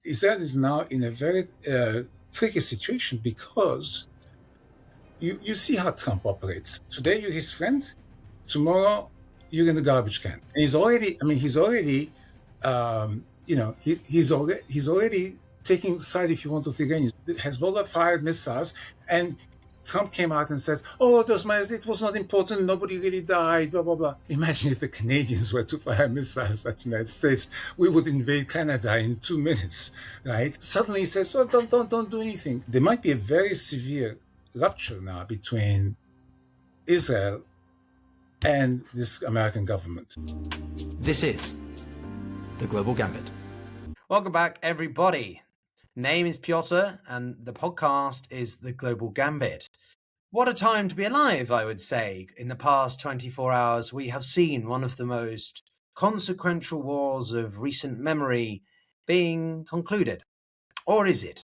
Israel is now in a very tricky situation because you see how Trump operates. Today you're his friend, tomorrow you're in the garbage can. He's already taking side, if you want, of the Iranians. Hezbollah fired missiles, and Trump came out and says, "Oh, it was not important. Nobody really died." Blah blah blah. Imagine if the Canadians were to fire missiles at the United States, we would invade Canada in 2 minutes, right? Suddenly he says, "Well, don't do anything." There might be a very severe rupture now between Israel and this American government. This is the Global Gambit. Welcome back, everybody. Name is Pyotr, and the podcast is the Global Gambit. What a time to be alive, I would say. In the past 24 hours, we have seen one of the most consequential wars of recent memory being concluded. Or is it?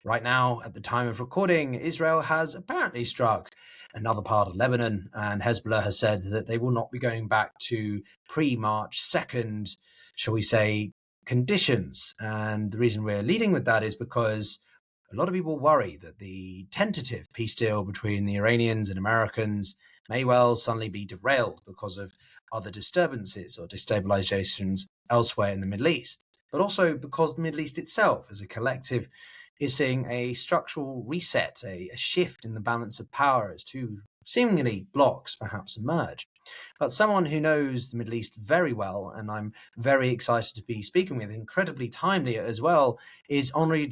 Right now, at the time of recording, Israel has apparently struck another part of Lebanon, and Hezbollah has said that they will not be going back to pre-March 2nd, shall we say, conditions. And the reason we're leading with that is because a lot of people worry that the tentative peace deal between the Iranians and Americans may well suddenly be derailed because of other disturbances or destabilizations elsewhere in the Middle East, but also because the Middle East itself as a collective is seeing a structural reset, a shift in the balance of power as two seemingly blocs perhaps emerge. But someone who knows the Middle East very well, and I'm very excited to be speaking with, incredibly timely as well, is Henri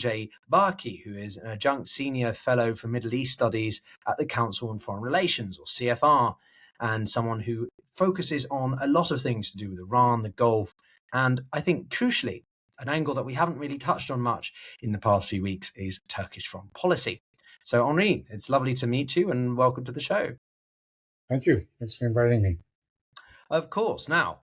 Barkey, who is an adjunct senior fellow for Middle East studies at the Council on Foreign Relations, or CFR, and someone who focuses on a lot of things to do with Iran, the Gulf, and I think crucially, an angle that we haven't really touched on much in the past few weeks is Turkish foreign policy. So, Henri, it's lovely to meet you and welcome to the show. Thank you. Thanks for inviting me. Of course. Now,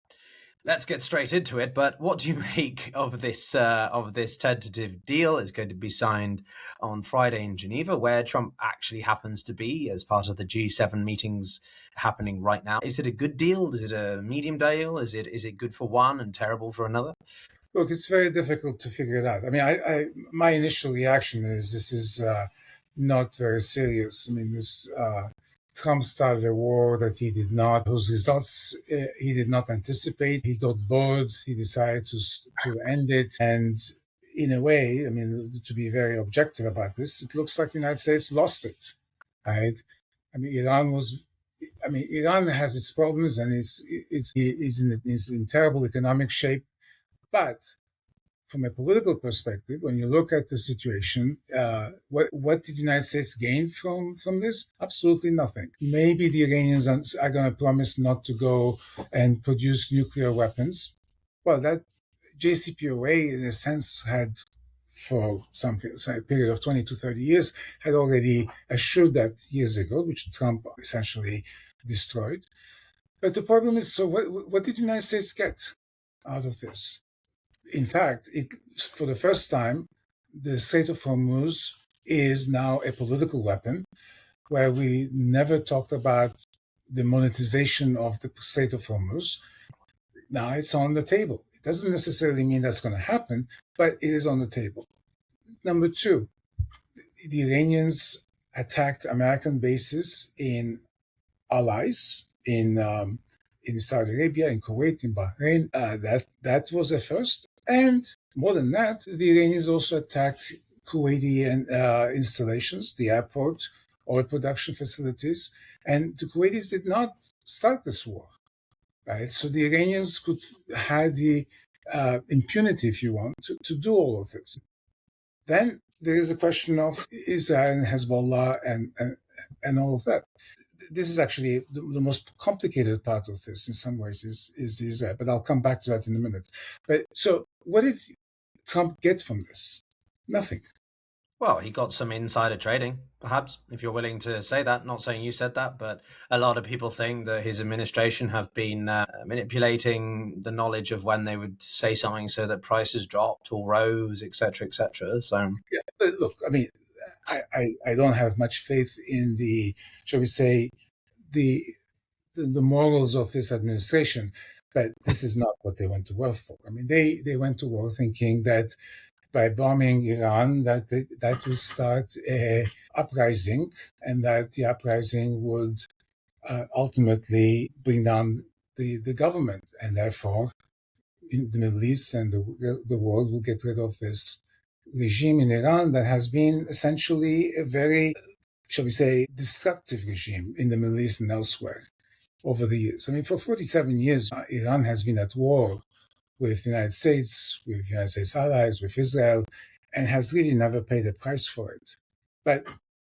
let's get straight into it. But what do you make of this tentative deal? It's going to be signed on Friday in Geneva, where Trump actually happens to be as part of the G7 meetings happening right now. Is it a good deal? Is it a medium deal? Is it good for one and terrible for another? Look, it's very difficult to figure it out. I mean, my initial reaction is this is not very serious. I mean, Trump started a war that he did not, whose results he did not anticipate. He got bored. He decided to end it. And in a way, I mean, to be very objective about this, it looks like the United States lost it, right? I mean, Iran has its problems and it's in terrible economic shape. But from a political perspective, when you look at the situation, what did the United States gain from this? Absolutely nothing. Maybe the Iranians are going to promise not to go and produce nuclear weapons. Well, that JCPOA, in a sense, had for some period of 20 to 30 years, had already assured that years ago, which Trump essentially destroyed. But the problem is, so what did the United States get out of this? In fact, for the first time, the Strait of Hormuz is now a political weapon, where we never talked about the monetization of the Strait of Hormuz. Now it's on the table. It doesn't necessarily mean that's going to happen, but it is on the table. Number two, the Iranians attacked American bases in allies, in Saudi Arabia, in Kuwait, in Bahrain. That was a first. And more than that, the Iranians also attacked Kuwaiti installations, the airport, oil production facilities. And the Kuwaitis did not start this war, right? So the Iranians had the impunity, if you want, to do all of this. Then there is a question of Israel and Hezbollah and all of that. This is actually the most complicated part of this in some ways is Israel, but I'll come back to that in a minute. But so what did Trump get from this? Nothing. Well, he got some insider trading, perhaps, if you're willing to say that. Not saying you said that, but a lot of people think that his administration have been manipulating the knowledge of when they would say something so that prices dropped or rose, etc., etc. So, yeah, but look, I mean, I don't have much faith in the, shall we say, the morals of this administration, but this is not what they went to war for. I mean, they went to war thinking that by bombing Iran, that would start a uprising, and that the uprising would ultimately bring down the government, and therefore in the Middle East and the world will get rid of this regime in Iran that has been essentially a very, shall we say, destructive regime in the Middle East and elsewhere over the years. I mean, for 47 years, Iran has been at war with the United States, with United States allies, with Israel, and has really never paid a price for it. But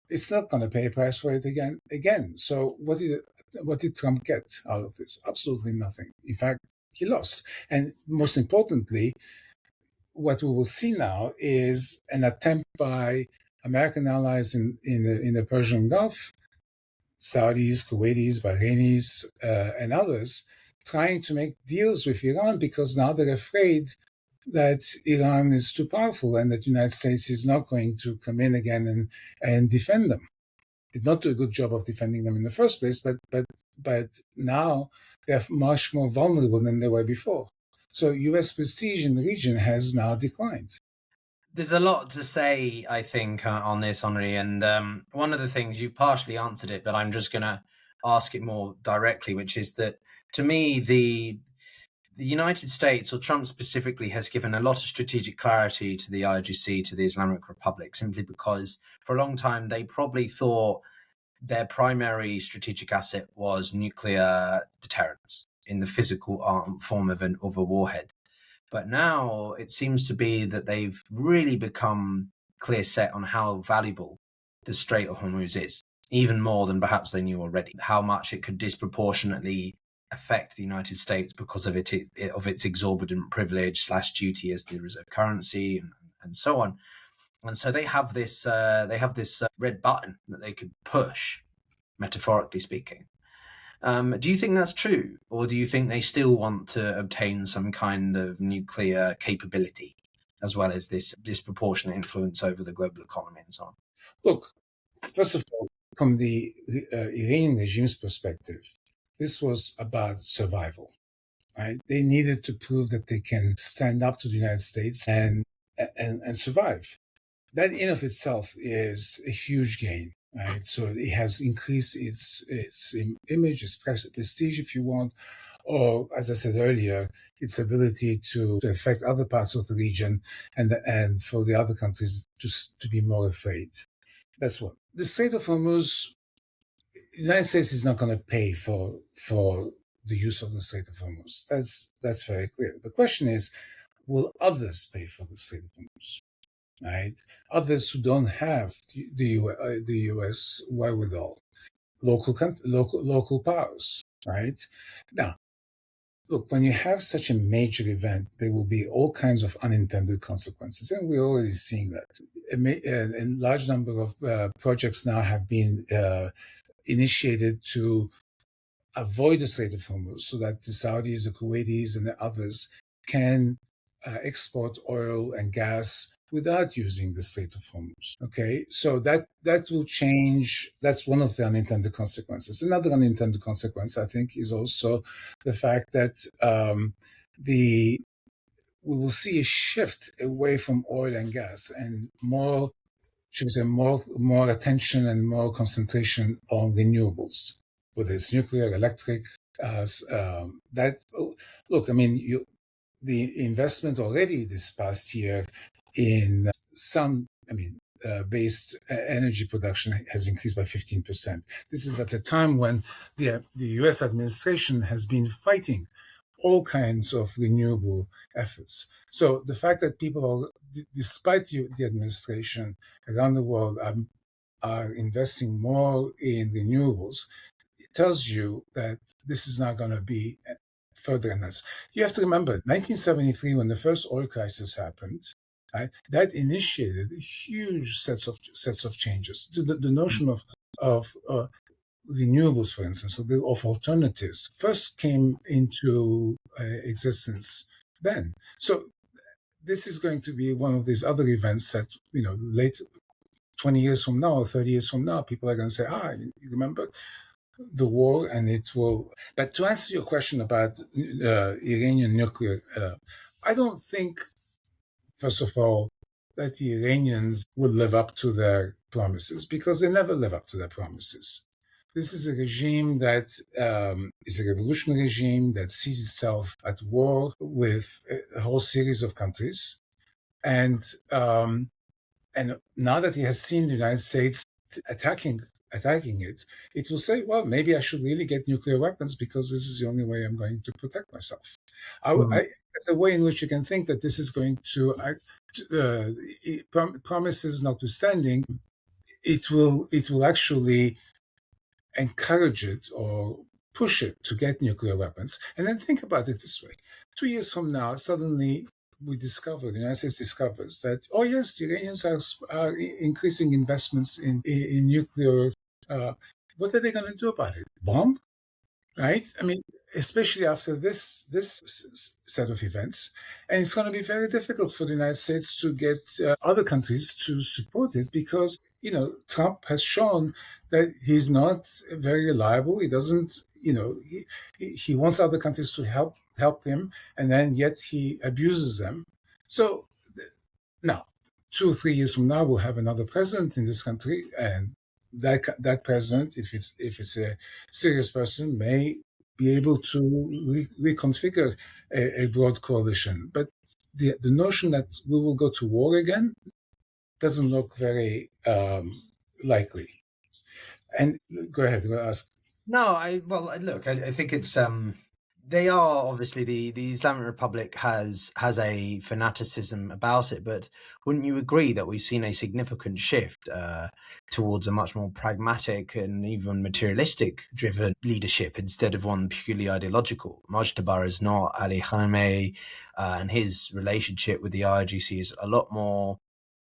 it's not going to pay a price for it again. So what did Trump get out of this? Absolutely nothing. In fact, he lost. And most importantly, what we will see now is an attempt by American allies in the Persian Gulf, Saudis, Kuwaitis, Bahrainis, and others, trying to make deals with Iran because now they're afraid that Iran is too powerful and that the United States is not going to come in again and defend them. Did not do a good job of defending them in the first place, but now they're much more vulnerable than they were before. So U.S. prestige in the region has now declined. There's a lot to say, I think, on this, Henri. And one of the things, you've partially answered it, but I'm just going to ask it more directly, which is that, to me, the United States, or Trump specifically, has given a lot of strategic clarity to the IRGC, to the Islamic Republic, simply because for a long time they probably thought their primary strategic asset was nuclear deterrence in the physical form of a warhead. But now it seems to be that they've really become clear set on how valuable the Strait of Hormuz is, even more than perhaps they knew already, how much it could disproportionately affect the United States because of its exorbitant privilege / duty as the reserve currency and so on. And so they have this red button that they could push, metaphorically speaking. Do you think that's true, or do you think they still want to obtain some kind of nuclear capability, as well as this disproportionate influence over the global economy and so on? Look, first of all, from the Iranian regime's perspective, this was about survival. Right? They needed to prove that they can stand up to the United States and survive. That in of itself is a huge gain. Right? So it has increased its image, its prestige, if you want, or as I said earlier, its ability to affect other parts of the region and for the other countries to be more afraid. That's one. The Strait of Hormuz, the United States is not going to pay for the use of the Strait of Hormuz. That's very clear. The question is, will others pay for the Strait of Hormuz? Right? Others who don't have the U.S. wherewithal, local powers, right? Now, look, when you have such a major event, there will be all kinds of unintended consequences, and we're already seeing that. A large number of projects now have been initiated to avoid the Strait of Hormuz so that the Saudis, the Kuwaitis, and the others can export oil and gas without using the Strait of Hormuz. Okay, so that will change. That's one of the unintended consequences. Another unintended consequence, I think, is also the fact that we will see a shift away from oil and gas and more, should we say, more attention and more concentration on renewables, whether it's nuclear, electric. Look, I mean, the investment already this past year in based energy production has increased by 15%. This is at a time when the U.S. administration has been fighting all kinds of renewable efforts. So the fact that people, despite the administration around the world, are investing more in renewables, it tells you that this is not going to be further enhanced. You have to remember, 1973, when the first oil crisis happened, right, that initiated huge sets of changes. The notion of renewables, for instance, of alternatives, first came into existence then. So this is going to be one of these other events that, late 20 years from now or 30 years from now, people are going to say, you remember the war, and it will. But to answer your question about Iranian nuclear, I don't think, first of all, that the Iranians will live up to their promises, because they never live up to their promises. This is a regime that is a revolutionary regime that sees itself at war with a whole series of countries. And now that he has seen the United States attacking it, it will say, well, maybe I should really get nuclear weapons because this is the only way I'm going to protect myself. It's a way in which you can think that this is going to, promises notwithstanding, it will actually encourage it or push it to get nuclear weapons. And then think about it this way. 2 years from now, suddenly the United States discovers that, oh yes, the Iranians are increasing investments in nuclear. What are they going to do about it? Bomb? Right? I mean, especially after this set of events. And it's going to be very difficult for the United States to get other countries to support it because, Trump has shown that he's not very reliable. He doesn't, he wants other countries to help him, and then yet he abuses them. So now, 2 or 3 years from now, we'll have another president in this country, and that president, if it's a serious person, may be able to reconfigure a broad coalition. But the notion that we will go to war again doesn't look very likely. And go ahead, go ask. No, look, I think it's they are obviously the Islamic Republic has a fanaticism about it, but wouldn't you agree that we've seen a significant shift towards a much more pragmatic and even materialistic driven leadership instead of one purely ideological? Mojtaba is not Ali Khamenei, and his relationship with the IRGC is a lot more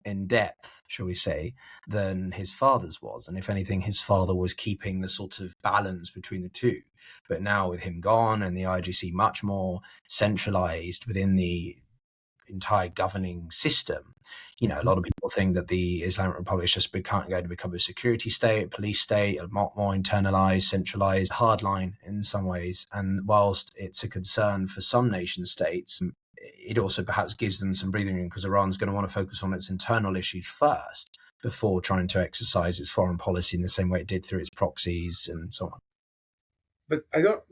in depth, shall we say, than his father's was. And if anything, his father was keeping the sort of balance between the two. But now with him gone and the IGC much more centralized within the entire governing system, a lot of people think that the Islamic Republic is just going to become a security state, police state, a lot more internalized, centralized, hardline in some ways. And whilst it's a concern for some nation states, it also perhaps gives them some breathing room because Iran's going to want to focus on its internal issues first before trying to exercise its foreign policy in the same way it did through its proxies and so on. But I don't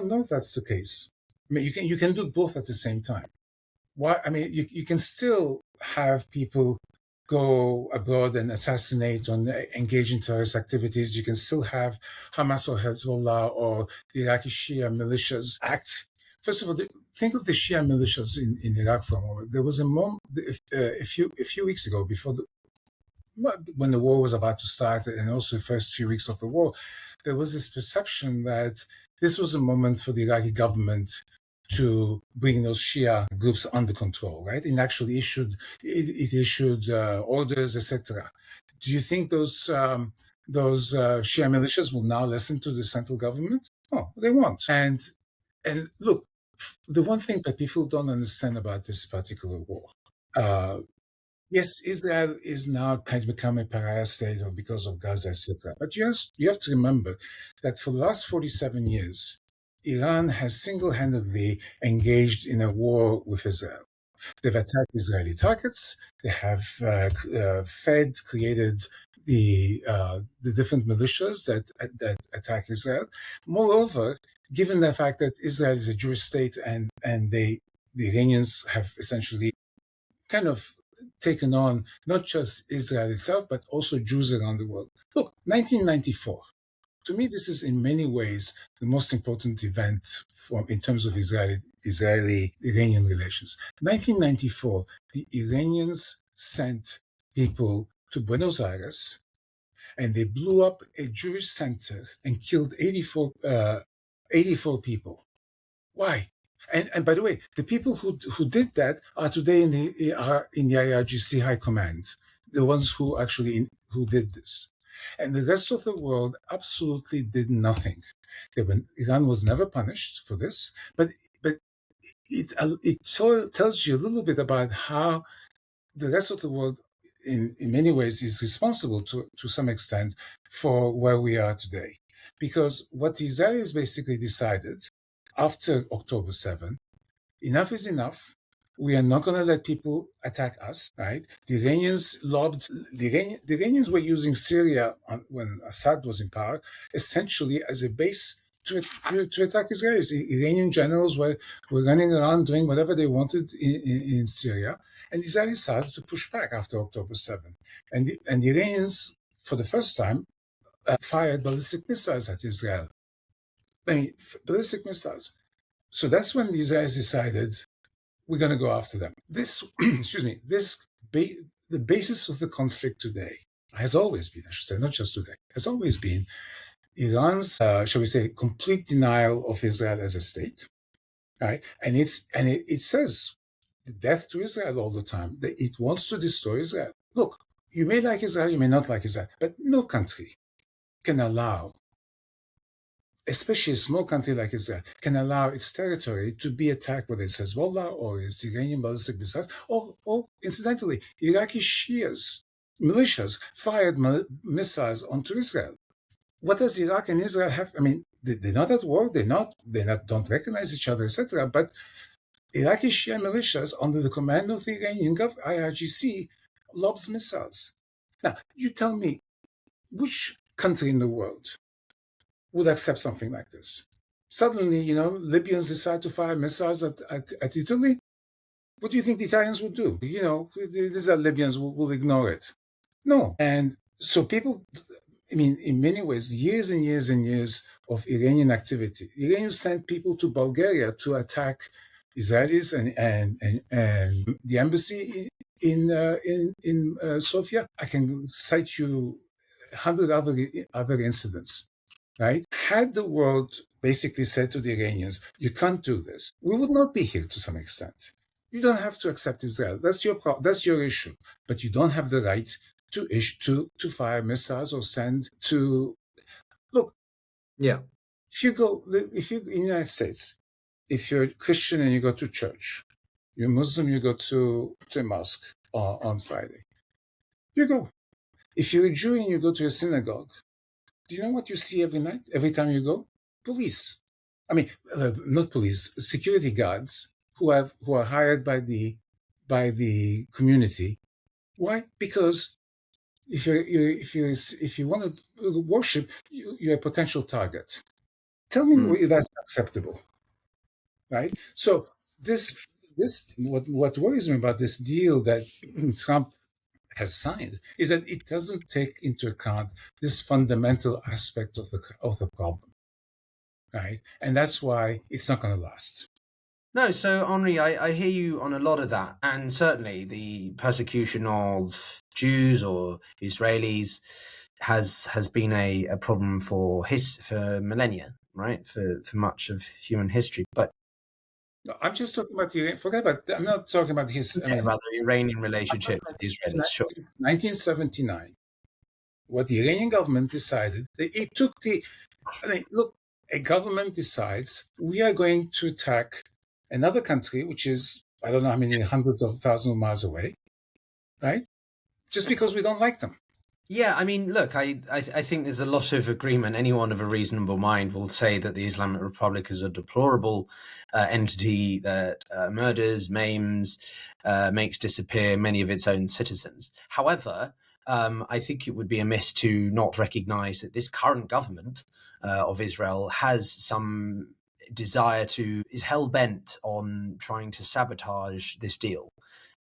know if that's the case. I mean, you can do both at the same time. Why? I mean, you can still have people go abroad and assassinate or engage in terrorist activities. You can still have Hamas or Hezbollah or the Iraqi Shia militias act. First of all, think of the Shia militias in Iraq for a moment. There was a moment a few weeks ago, when the war was about to start, and also the first few weeks of the war, there was this perception that this was a moment for the Iraqi government to bring those Shia groups under control, right? And actually issued orders, etc. Do you think those Shia militias will now listen to the central government? No, they won't. And look, the one thing that people don't understand about this particular war, yes, Israel is now kind of become a pariah state because of Gaza, etc. But you have to remember that for the last 47 years, Iran has single-handedly engaged in a war with Israel. They've attacked Israeli targets. They have created the different militias that attack Israel. Moreover, given the fact that Israel is a Jewish state and the Iranians have essentially kind of taken on not just Israel itself, but also Jews around the world. Look, 1994. To me, this is in many ways the most important event in terms of Israeli-Iranian relations. 1994, the Iranians sent people to Buenos Aires, and they blew up a Jewish center and killed 84 people. Why? And by the way, the people who did that are today in the IRGC High Command, the ones who did this. And the rest of the world absolutely did nothing. Iran was never punished for this, but it tells you a little bit about how the rest of the world, in many ways, is responsible to some extent for where we are today. Because what the Israelis basically decided after October 7, enough is enough. We are not going to let people attack us, right? The Iranians the Iranians were using Syria when Assad was in power, essentially as a base to attack Israelis. The Iranian generals were running around doing whatever they wanted in Syria, and the Israelis started to push back after October 7th. And the Iranians, for the first time, fired ballistic missiles at Israel. I mean, ballistic missiles. So that's when the Israelis decided, we're going to go after them. This, excuse me, the basis of the conflict today has always been, I should say, not just today, has always been Iran's, shall we say, complete denial of Israel as a state, right? And it says death to Israel all the time. That it wants to destroy Israel. Look, you may like Israel, you may not like Israel, but no country can allow, especially a small country like Israel, can allow its territory to be attacked, whether it's Hezbollah or it's Iranian ballistic missiles, or incidentally, Iraqi Shias, militias, fired missiles onto Israel. What does Iraq and Israel have? I mean, they're not at war, don't recognize each other, etc. But Iraqi Shia militias, under the command of the Iranian IRGC, lobs missiles. Now, you tell me, which country in the world would accept something like this? Suddenly, Libyans decide to fire missiles at Italy. What do you think the Italians would do? These are Libyans, will ignore it. No. And so people, I mean, in many ways, years and years and years of Iranian activity, Iranians sent people to Bulgaria to attack Israelis and the embassy in Sofia. I can cite you 100 other incidents. Right? Had the world basically said to the Iranians, you can't do this, we would not be here to some extent. You don't have to accept Israel. That's your issue. But you don't have the right to fire missiles or send to... Look, yeah. if you in the United States, if you're a Christian and you go to church, you're Muslim, you go to a mosque on Friday, you go. If you're a Jew and you go to a synagogue, do you know what you see every night, every time you go? Police. I mean, not police, security guards who are hired by the community. Why? Because if you want to worship, you're a potential target. Tell me whether that's acceptable, right? So this what worries me about this deal that Trump has signed is that it doesn't take into account this fundamental aspect of the problem, right? And that's why it's not going to last. No, so Henri, I hear you on a lot of that, and certainly the persecution of Jews or Israelis has been a problem for millennia, right? For much of human history, but. No, I'm just talking about forget about. I'm not talking about his. About the Iranian relationship with the Israelis. Sure. Since 1979, what the Iranian government decided, it took the. I mean, look, a government decides we are going to attack another country, which is I don't know how many hundreds of thousands of miles away, right? Just because we don't like them. Yeah, I mean, look, I think there's a lot of agreement. Anyone of a reasonable mind will say that the Islamic Republic is a deplorable entity that murders, maims, makes disappear many of its own citizens. However, I think it would be amiss to not recognize that this current government of Israel has some desire is hell-bent on trying to sabotage this deal.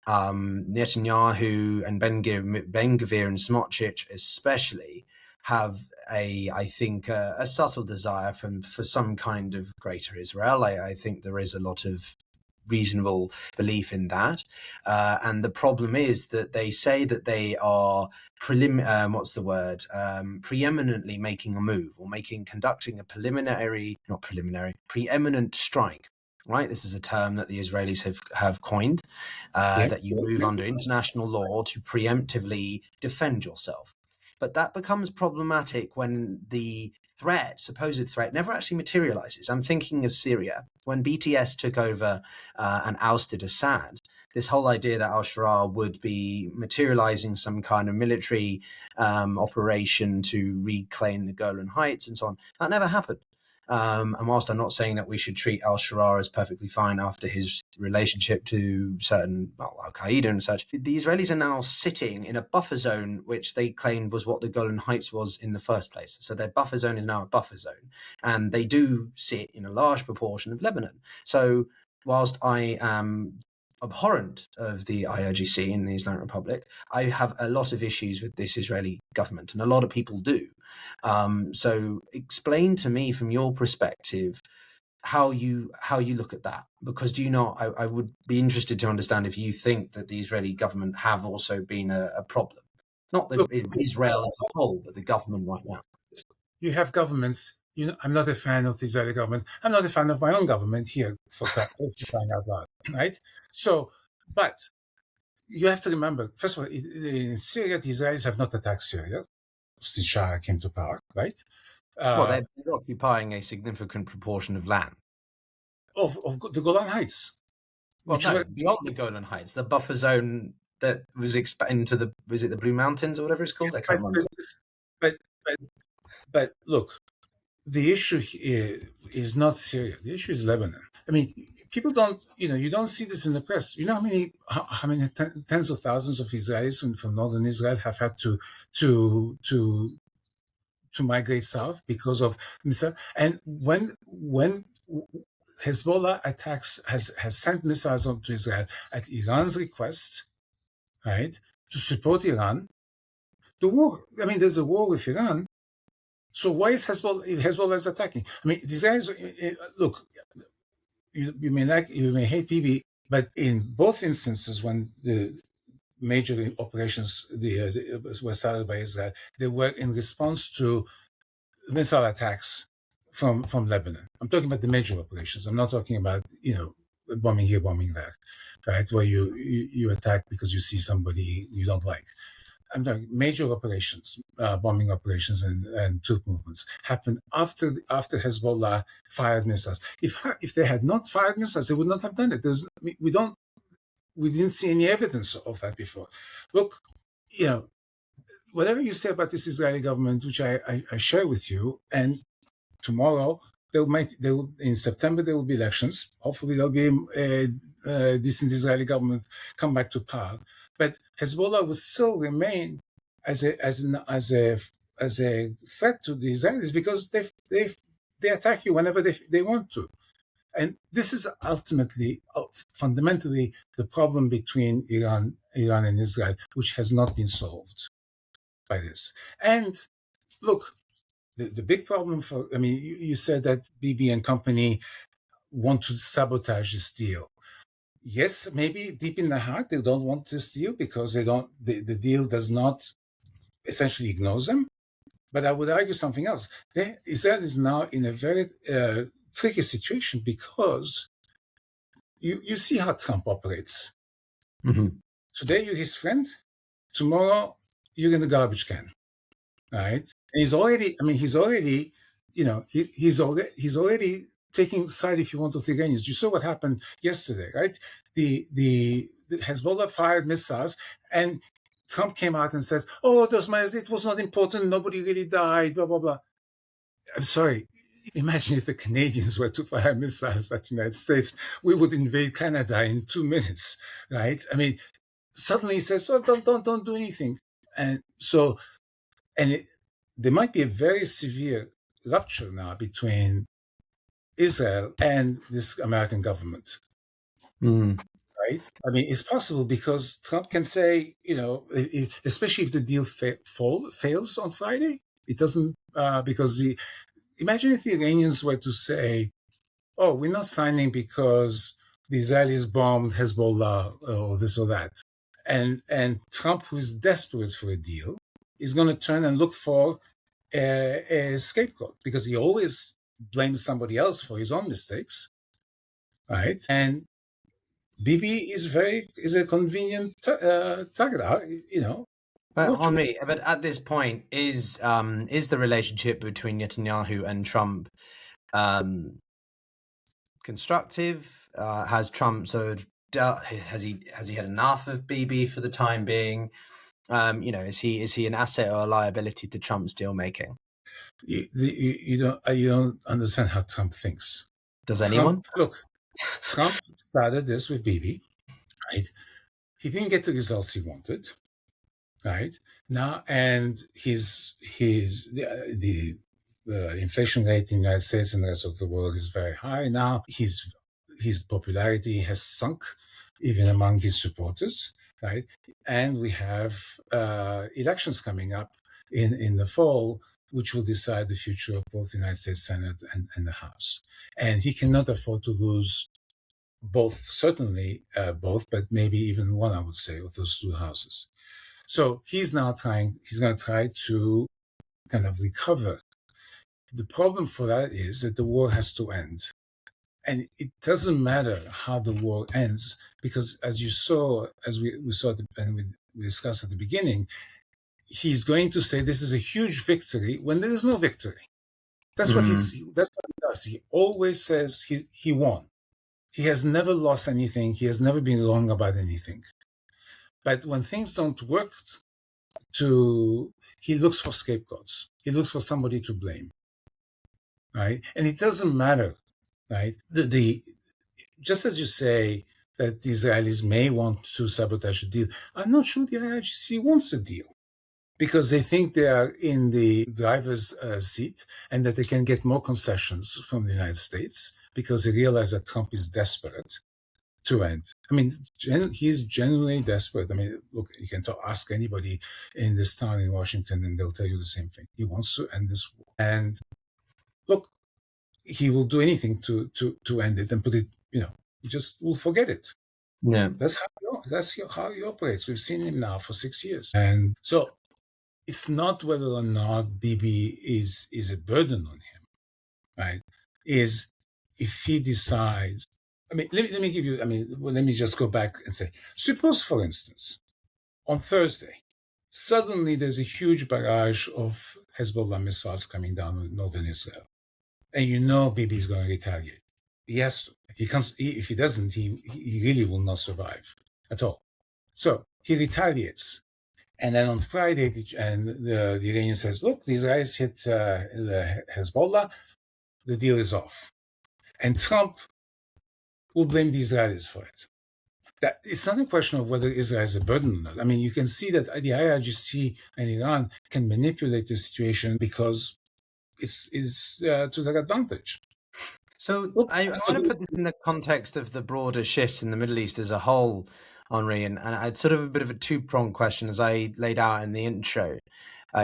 Netanyahu and Ben Gvir and Smotrich especially have I think a subtle desire for some kind of greater Israel. I think there is a lot of reasonable belief in that. And the problem is that they say that they are preeminently making a move or conducting a preeminent strike. Right, this is a term that the Israelis have coined, that you move under international law to preemptively defend yourself. But that becomes problematic when the supposed threat, never actually materializes. I'm thinking of Syria. When BTS took over and ousted Assad, this whole idea that al-Sharaa would be materializing some kind of military operation to reclaim the Golan Heights and so on, that never happened. And whilst I'm not saying that we should treat al-Sharar as perfectly fine after his relationship to certain, al-Qaeda and such, the Israelis are now sitting in a buffer zone, which they claimed was what the Golan Heights was in the first place. So their buffer zone is now a buffer zone. And they do sit in a large proportion of Lebanon. So whilst I am abhorrent of the IRGC in the Islamic Republic, I have a lot of issues with this Israeli government, and a lot of people do. So explain to me from your perspective how you look at that, because do you not? I would be interested to understand if you think that the Israeli government have also been a problem, not Israel as a whole, but the government right now. You have governments. I'm not a fan of the Israeli government. I'm not a fan of my own government here, for crying out loud, right? So, but you have to remember, first of all, in Syria, the Israelis have not attacked Syria since Shah came to power, right? Well, they're occupying a significant proportion of land. Of the Golan Heights. Well, no, beyond the Golan Heights, the buffer zone that was expanded to was it the Blue Mountains or whatever it's called? I can't remember. But look, the issue here is not Syria. The issue is Lebanon. I mean, people don't, you don't see this in the press. You know how many tens of thousands of Israelis from northern Israel have had to migrate south because of missiles. And when Hezbollah has sent missiles onto Israel at Iran's request, right, to support Iran, there's a war with Iran. So why is Hezbollah is attacking? I mean, these guys, look, you may hate Bibi, but in both instances, when the major operations were started by Israel, they were in response to missile attacks from Lebanon. I'm talking about the major operations. I'm not talking about bombing here, bombing there, right? Where you attack because you see somebody you don't like. I'm talking major operations, bombing operations and troop movements happened after Hezbollah fired missiles. If they had not fired missiles, they would not have done it. We didn't see any evidence of that before. Look, whatever you say about this Israeli government, which I share with you, and tomorrow in September there will be elections. Hopefully there'll be a decent Israeli government come back to power. But Hezbollah will still remain as a threat to the Israelis because they attack you whenever they want to, and this is ultimately, fundamentally, the problem between Iran and Israel, which has not been solved by this. And look, the big problem you said that Bibi and company want to sabotage this deal. Yes, maybe deep in the heart they don't want this deal because the deal does not essentially ignores them. But I would argue something else. Israel is now in a very tricky situation because you see how Trump operates. Mm-hmm. Today you're his friend, tomorrow you're in the garbage can, right? And he's already taking side, if you want, of the Iranians. You saw what happened yesterday, right? The Hezbollah fired missiles, and Trump came out and says, "Oh, it was not important. Nobody really died." Blah blah blah. I'm sorry. Imagine if the Canadians were to fire missiles at the United States, we would invade Canada in 2 minutes, right? I mean, suddenly he says, "Well, don't do anything," and so, there might be a very severe rupture now between Israel and this American government. Right? I mean, it's possible because Trump can say, especially if the deal fails on Friday, it doesn't, because imagine if the Iranians were to say, "Oh, we're not signing because the Israelis bombed Hezbollah or this or that," and Trump, who is desperate for a deal, is going to turn and look for a scapegoat because he always blames somebody else for his own mistakes, right? And Bibi is a convenient target, But Henri, but at this point, is the relationship between Netanyahu and Trump constructive? Has Trump has he had enough of Bibi for the time being? Is he an asset or a liability to Trump's deal making? You don't understand how Trump thinks. Does anyone? Trump started this with Bibi, right? He didn't get the results he wanted, right? Now, and the inflation rate in the United States and the rest of the world is very high now. His popularity has sunk even among his supporters, right? And we have elections coming up in the fall, which will decide the future of both the United States Senate and the House. And he cannot afford to lose both, certainly both, but maybe even one, I would say, of those two houses. So he's going to try to kind of recover. The problem for that is that the war has to end. And it doesn't matter how the war ends, because as you saw, as we saw and we discussed at the beginning, he's going to say this is a huge victory when there is no victory. That's what he does. He always says he won. He has never lost anything. He has never been wrong about anything. But when things don't work, he looks for scapegoats. He looks for somebody to blame, right? And it doesn't matter, right? Just as you say that the Israelis may want to sabotage a deal, I'm not sure the IRGC wants a deal, because they think they are in the driver's seat and that they can get more concessions from the United States because they realize that Trump is desperate to end. I mean, he's genuinely desperate. I mean, look, you can ask anybody in this town in Washington and they'll tell you the same thing. He wants to end this war. And look, he will do anything to end it and put it, he just will forget it. Yeah. That's how he operates. We've seen him now for 6 years. And so it's not whether or not Bibi is a burden on him, right? Is if he decides. I mean, let me give you. Let me just go back and say. Suppose, for instance, on Thursday, suddenly there's a huge barrage of Hezbollah missiles coming down on northern Israel, and Bibi is going to retaliate. He has to. He can't. If he doesn't, he really will not survive at all. So he retaliates. And then on Friday, the Iranian says, look, these guys hit the Hezbollah, the deal is off. And Trump will blame the Israelis for it. It's not a question of whether Israel is a burden or not. I mean, you can see that the IRGC and Iran can manipulate the situation because it's to their advantage. So I want to put this in the context of the broader shifts in the Middle East as a whole, Henri, and it's sort of a bit of a two-pronged question, as I laid out in the intro.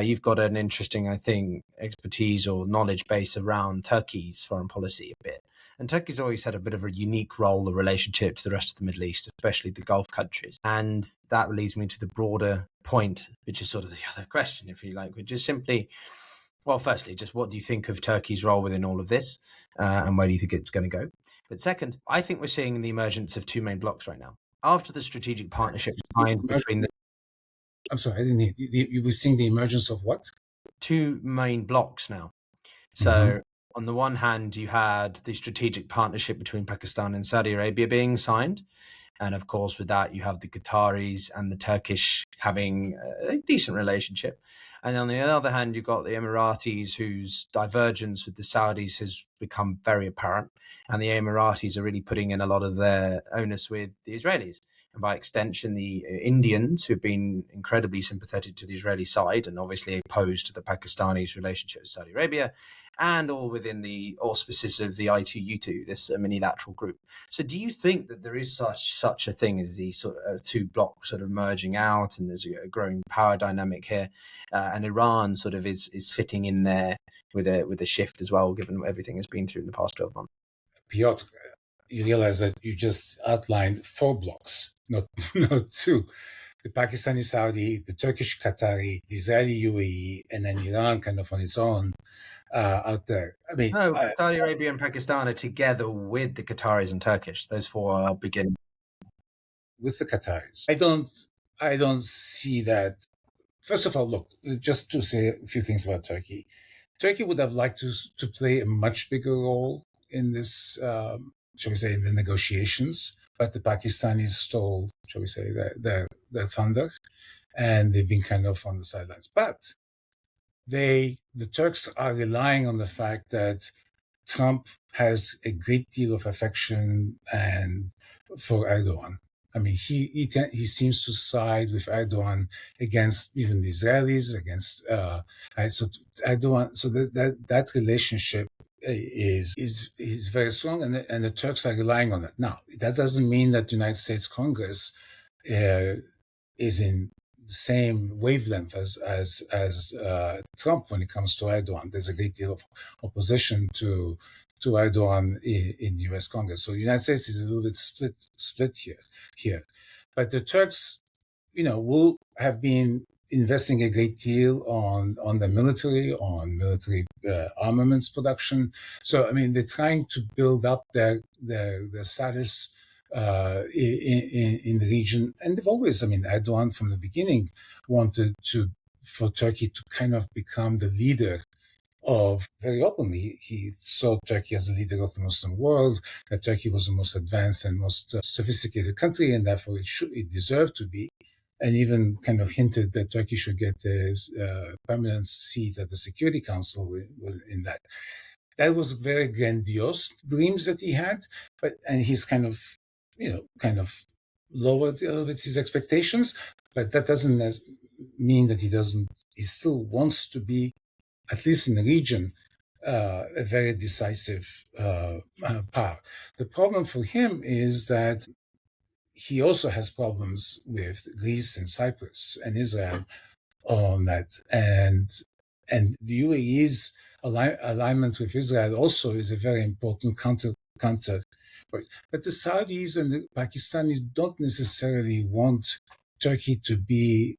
You've got an interesting, I think, expertise or knowledge base around Turkey's foreign policy a bit. And Turkey's always had a bit of a unique role, the relationship to the rest of the Middle East, especially the Gulf countries. And that leads me to the broader point, which is sort of the other question, if you like, which is simply, well, firstly, just what do you think of Turkey's role within all of this? And where do you think it's going to go? But second, I think we're seeing the emergence of two main blocs right now. After the strategic partnership signed between the... I'm sorry, I didn't hear. You were seeing the emergence of what? Two main blocs now. So on the one hand, you had the strategic partnership between Pakistan and Saudi Arabia being signed. And of course, with that, you have the Qataris and the Turkish having a decent relationship. And on the other hand, you've got the Emiratis, whose divergence with the Saudis has become very apparent. And the Emiratis are really putting in a lot of their onus with the Israelis. And by extension, the Indians, who've been incredibly sympathetic to the Israeli side and obviously opposed to the Pakistanis' relationship with Saudi Arabia, and all within the auspices of the I2U2, this minilateral group. So do you think that there is such a thing as these sort of two blocks sort of merging out, and there's a growing power dynamic here, and Iran sort of is fitting in there with a shift as well, given everything has been through in the past 12 months? Pyotr, you realize that you just outlined 4 blocks, not two. The Pakistani Saudi, the Turkish Qatari, the Israeli UAE, and then Iran kind of on its own. Out there. I mean, Saudi Arabia and Pakistan are together with the Qataris and Turkish. Those 4 are beginning with the Qataris. I don't see that. First of all, look, just to say a few things about Turkey. Turkey would have liked to play a much bigger role in this, shall we say, in the negotiations, but the Pakistanis stole, shall we say, their thunder, and they've been kind of on the sidelines. But the Turks are relying on the fact that Trump has a great deal of affection and for Erdogan. I mean, he seems to side with Erdogan against even the Israelis, against so Erdogan. So that relationship is very strong, and the Turks are relying on it. Now, that doesn't mean that the United States Congress uh, is in the same wavelength as Trump when it comes to Erdogan. There's a great deal of opposition to Erdogan in the U.S. Congress. So the United States is a little bit split here. But the Turks, will have been investing a great deal on the military, on military armaments production. So I mean, they're trying to build up their status in the region, and they've always, I mean, Erdogan from the beginning wanted for Turkey to kind of become the leader of, very openly, he saw Turkey as the leader of the Muslim world, that Turkey was the most advanced and most sophisticated country, and therefore it deserved to be, and even kind of hinted that Turkey should get a permanent seat at the Security Council in that. That was very grandiose dreams that he had, and he's kind of lowered a little bit his expectations, but that doesn't mean that he still wants to be, at least in the region, a very decisive power. The problem for him is that he also has problems with Greece and Cyprus and Israel on that, and the UAE's alignment with Israel also is a very important counter. But the Saudis and the Pakistanis don't necessarily want Turkey to be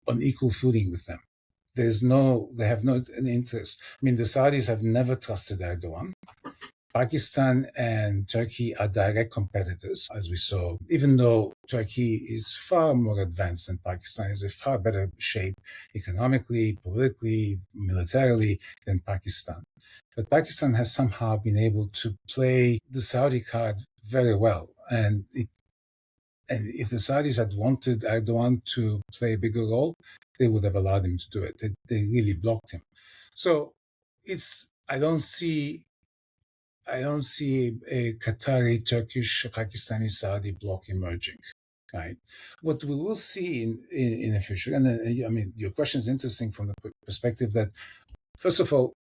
on equal footing with them. They have no interest. I mean, the Saudis have never trusted Erdogan. Pakistan and Turkey are direct competitors, as we saw, even though Turkey is far more advanced than Pakistan, is in far better shape economically, politically, militarily than Pakistan. But Pakistan has somehow been able to play the Saudi card very well. And if the Saudis had wanted Erdogan to play a bigger role, they would have allowed him to do it. They really blocked him. So I don't see a Qatari, Turkish, Pakistani, Saudi bloc emerging. Right. What we will see in the future, and I mean, your question is interesting from the perspective that, first of all,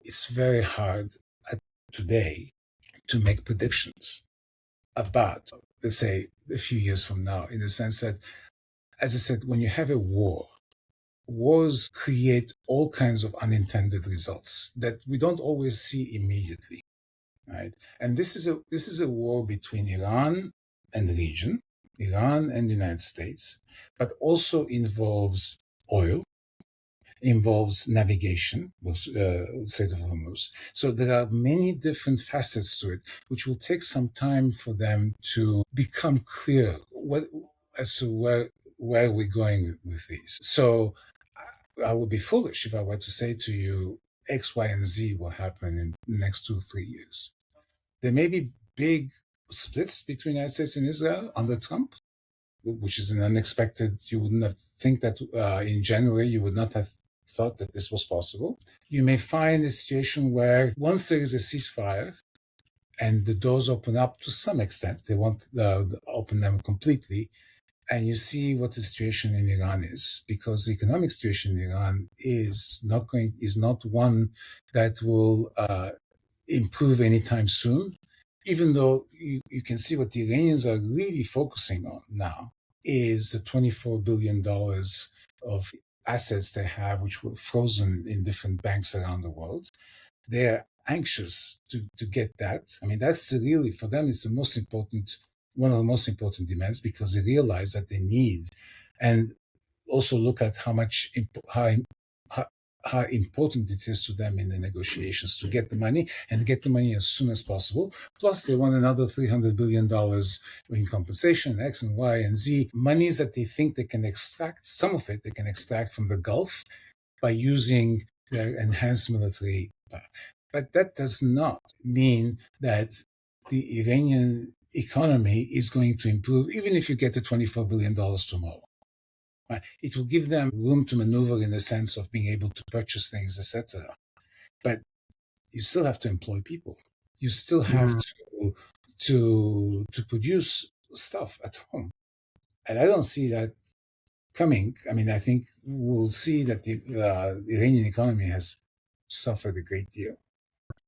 it's very hard today to make predictions about, let's say, a few years from now, in the sense that, as I said, when you have a war, wars create all kinds of unintended results that we don't always see immediately, right? And this is a war between Iran and the region, Iran and the United States, but also involves oil, involves navigation, Strait of Hormuz. So there are many different facets to it, which will take some time for them to become clear as to where we're going with these. So I would be foolish if I were to say to you, X, Y, and Z will happen in the next 2-3 years. There may be big splits between the United States and Israel under Trump, which is an unexpected. You wouldn't have think that in January you would not have thought that this was possible. You may find a situation where once there is a ceasefire and the doors open up to some extent, they won't open them completely, and you see what the situation in Iran is, because the economic situation in Iran is not one that will improve anytime soon, even though you can see what the Iranians are really focusing on now is the $24 billion of assets they have, which were frozen in different banks around the world. They're anxious to get that. I mean, that's really, for them, it's one of the most important demands, because they realize that they need, and also look at how important it is to them in the negotiations to get the money, and get the money as soon as possible. Plus, they want another $300 billion in compensation, X and Y and Z, monies that they think they can extract. Some of it they can extract from the Gulf by using their enhanced military power. But that does not mean that the Iranian economy is going to improve, even if you get the $24 billion tomorrow. It will give them room to maneuver in the sense of being able to purchase things, etc. But you still have to employ people. You still have to produce stuff at home, and I don't see that coming. I mean, I think we'll see that the Iranian economy has suffered a great deal.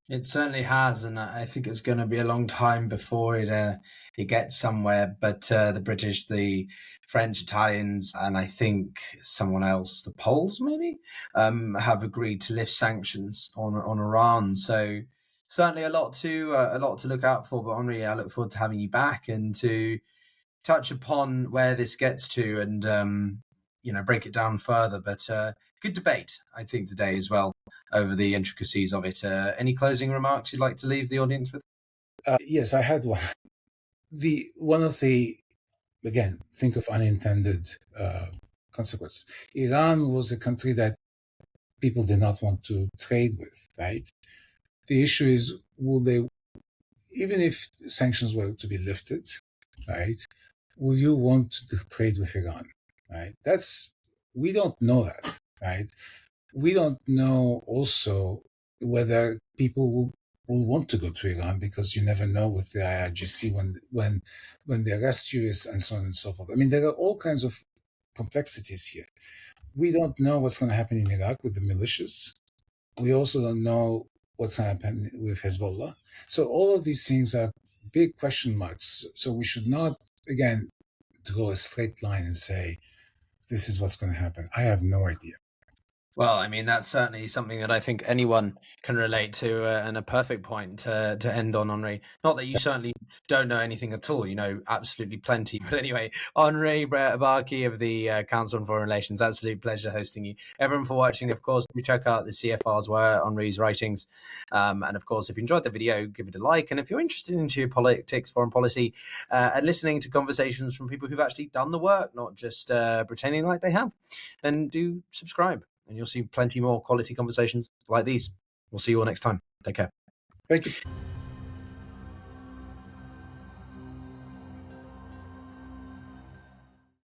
It certainly has, and I think it's going to be a long time before it gets somewhere. But the British, the French, Italians, and I think someone else, the Poles maybe, have agreed to lift sanctions on Iran. So certainly a lot to look out for. But Henri, I look forward to having you back and to touch upon where this gets to and break it down further. But good debate, I think, today as well over the intricacies of it. Any closing remarks you'd like to leave the audience with? Yes, I had one. One of the, again, think of unintended consequences. Iran was a country that people did not want to trade with, right? The issue is, will they, even if sanctions were to be lifted, right, will you want to trade with Iran, right? We don't know that, right? We don't know also whether people will want to go to Iran, because you never know with the IRGC when they arrest you and so on and so forth. I mean, there are all kinds of complexities here. We don't know what's going to happen in Iraq with the militias. We also don't know what's going to happen with Hezbollah. So all of these things are big question marks. So we should not, again, draw a straight line and say, this is what's going to happen. I have no idea. Well, I mean, that's certainly something that I think anyone can relate to, and a perfect point to end on, Henri. Not that you certainly don't know anything at all, you know absolutely plenty. But anyway, Henri Barkey of the Council on Foreign Relations, absolute pleasure hosting you. Everyone for watching, of course, do check out the CFR's work, Henri's writings. And of course, if you enjoyed the video, give it a like. And if you're interested in geopolitics, foreign policy, and listening to conversations from people who've actually done the work, not just pretending like they have, then do subscribe. And you'll see plenty more quality conversations like these. We'll see you all next time. Take care. Thank you.